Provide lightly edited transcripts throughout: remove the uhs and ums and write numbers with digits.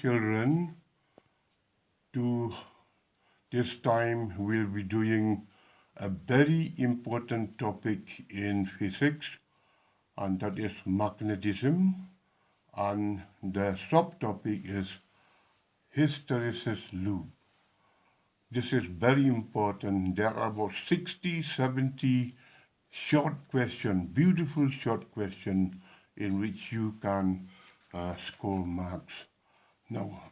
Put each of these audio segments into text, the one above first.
children. This time we'll be doing a very important topic in physics, and that is magnetism, and the subtopic is hysteresis loop. This is very important. There are about 60, 70 short questions, beautiful short questions in which you can score marks. Now,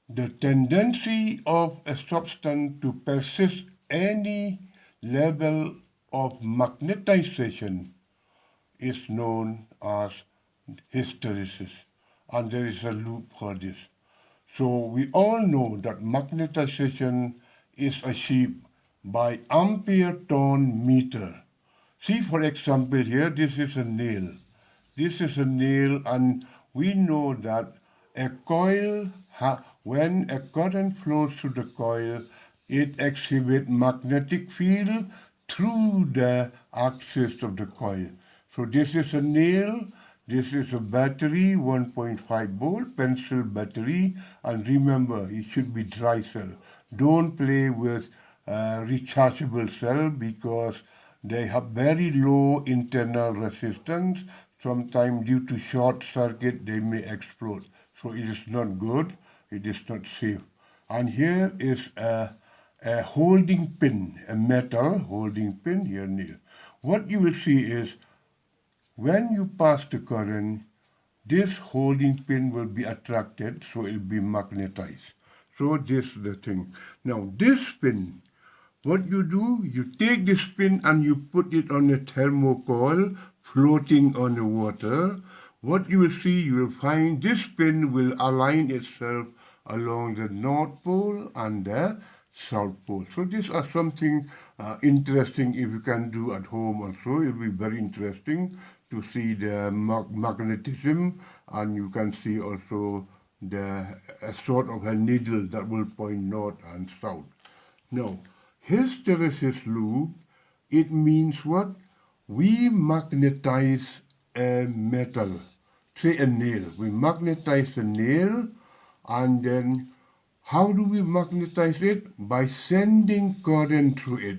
the tendency of a substance to persist any level of magnetization is known as hysteresis, and there is a loop for this. So we all know that magnetization is achieved by ampere-turn meter. See, for example, here, this is a nail. This is a nail, and we know that a coil, when a current flows through the coil, it exhibits magnetic field through the axis of the coil. So this is a nail, this is a battery, 1.5 volt pencil battery, and remember, it should be dry cell. Don't play with rechargeable cell because they have very low internal resistance. Sometimes due to short circuit, they may explode. So it is not good, it is not safe. And here is a holding pin, a metal holding pin here near. What you will see is when you pass the current, this holding pin will be attracted, so it will be magnetized. So this is the thing. Now this pin, what you do, you take this pin and you put it on a thermocol floating on the water. What you will see, you will find this pin will align itself along the North Pole and the South Pole. So these are something interesting if you can do at home also. It will be very interesting to see the magnetism, and you can see also the sort of a needle that will point north and south. Now, hysteresis loop, it means what? We magnetize a metal, say a nail. We magnetize a nail, and then how do we magnetize it? By sending current through it.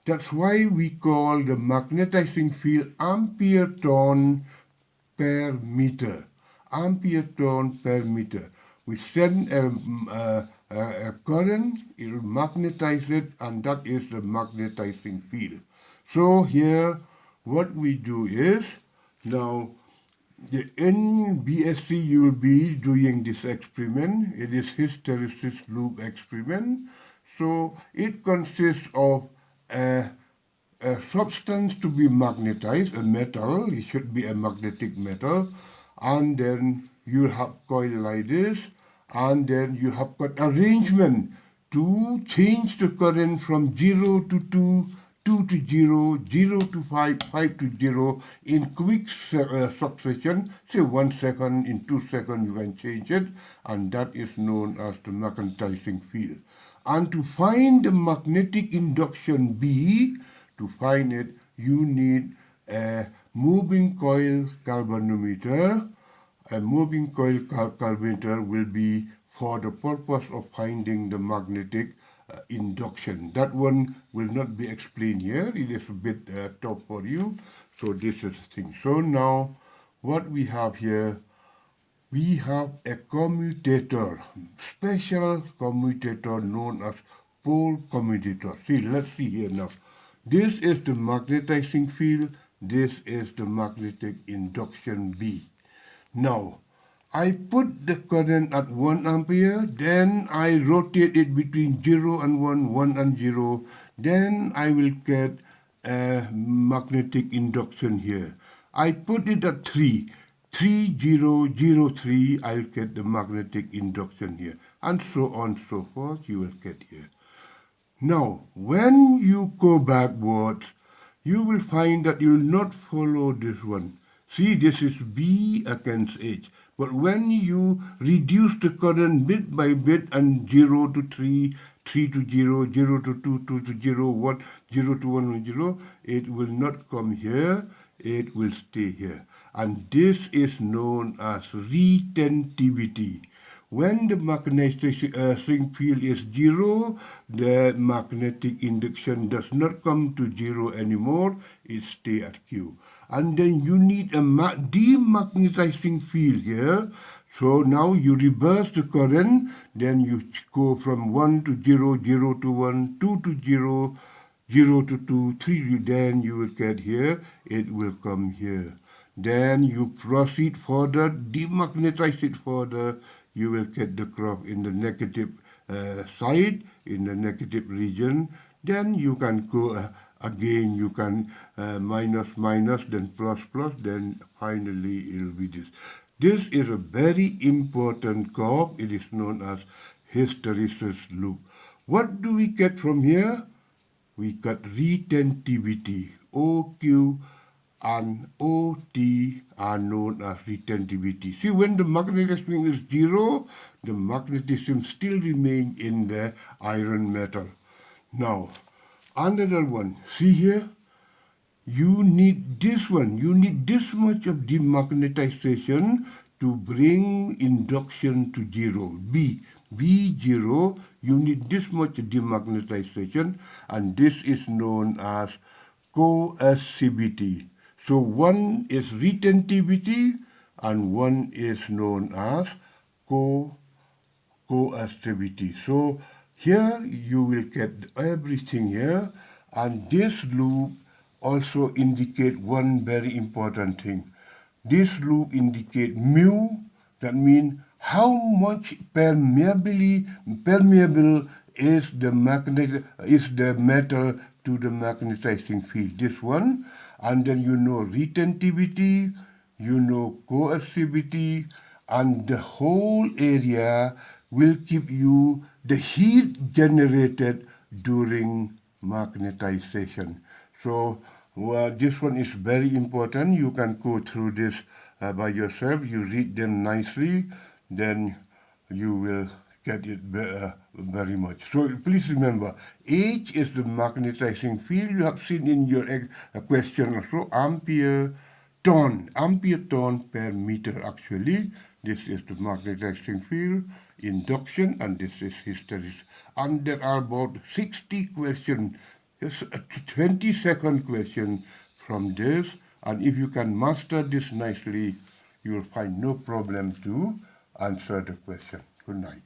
That's why we call the magnetizing field ampere-turn per meter. Ampere-turn per meter. We send a current, it will magnetize it, and that is the magnetizing field. So here, what we do is, now, in BSc you will be doing this experiment. It is hysteresis loop experiment. So it consists of a substance to be magnetized, a metal, it should be a magnetic metal, and then you have coil like this, and then you have got arrangement to change the current from 0 to 2, 2 to 0, 0 to 5, 5 to 0 in quick succession, say 1 second, in 2 seconds you can change it, and that is known as the magnetizing field. And to find the magnetic induction B, to find it, you need a moving coil galvanometer. A moving coil galvanometer will be for the purpose of finding the magnetic induction. That one will not be explained here. It is a bit tough for you. So this is the thing. So now what we have here, we have a commutator, special commutator known as pole commutator. See, let's see here now. This is the magnetizing field. This is the magnetic induction B. Now, I put the current at 1 ampere, then I rotate it between 0 and 1, 1 and 0. Then I will get a magnetic induction here. I put it at 3. 3003, I'll get the magnetic induction here, and so on, so forth, you will get here. Now, when you go backwards, you will find that you will not follow this one. See, this is B against H. But when you reduce the current bit by bit and 0 to 3, 3 to 0, 0 to 2, 2 to 0, 1, 0 to 1, 0, it will not come here. it will stay here. And this is known as retentivity. When the magnetic field is zero, the magnetic induction does not come to zero anymore, it stays at Q. And then you need a demagnetizing field here. So now you reverse the current, then you go from 1 to 0, 0 to 1, 2 to 0, 0 to 2, 3, then you will get here, it will come here. Then you proceed further, demagnetize it further, you will get the clock in the negative side, in the negative region. Then you can go again, you can minus, minus, then plus, plus, then finally it will be this. This is a very important curve. It is known as hysteresis loop. What do we get from here? We got retentivity. OQ and OT are known as retentivity. See, when the magnetism is zero, the magnetism still remains in the iron metal. Now, another one. See here? You need this one. You need this much of demagnetization to bring induction to zero. B0, you need this much demagnetization, and this is known as coercivity. So one is retentivity and one is known as coercivity. So here you will get everything here, and this loop also indicate one very important thing. This loop indicate mu, that means how much permeable is the metal to the magnetizing field. This one, and then you know retentivity, you know coercivity, and the whole area will give you the heat generated during magnetization. So this one is very important. You can go through this by yourself. You read them nicely, then you will get it very much. So please remember, H is the magnetizing field. You have seen in your question also, ampere ton per meter actually. This is the magnetizing field, induction, and this is hysteresis. And there are about 60 questions, just a 20-second question from this. And if you can master this nicely, you will find no problem to answer the question. Good night.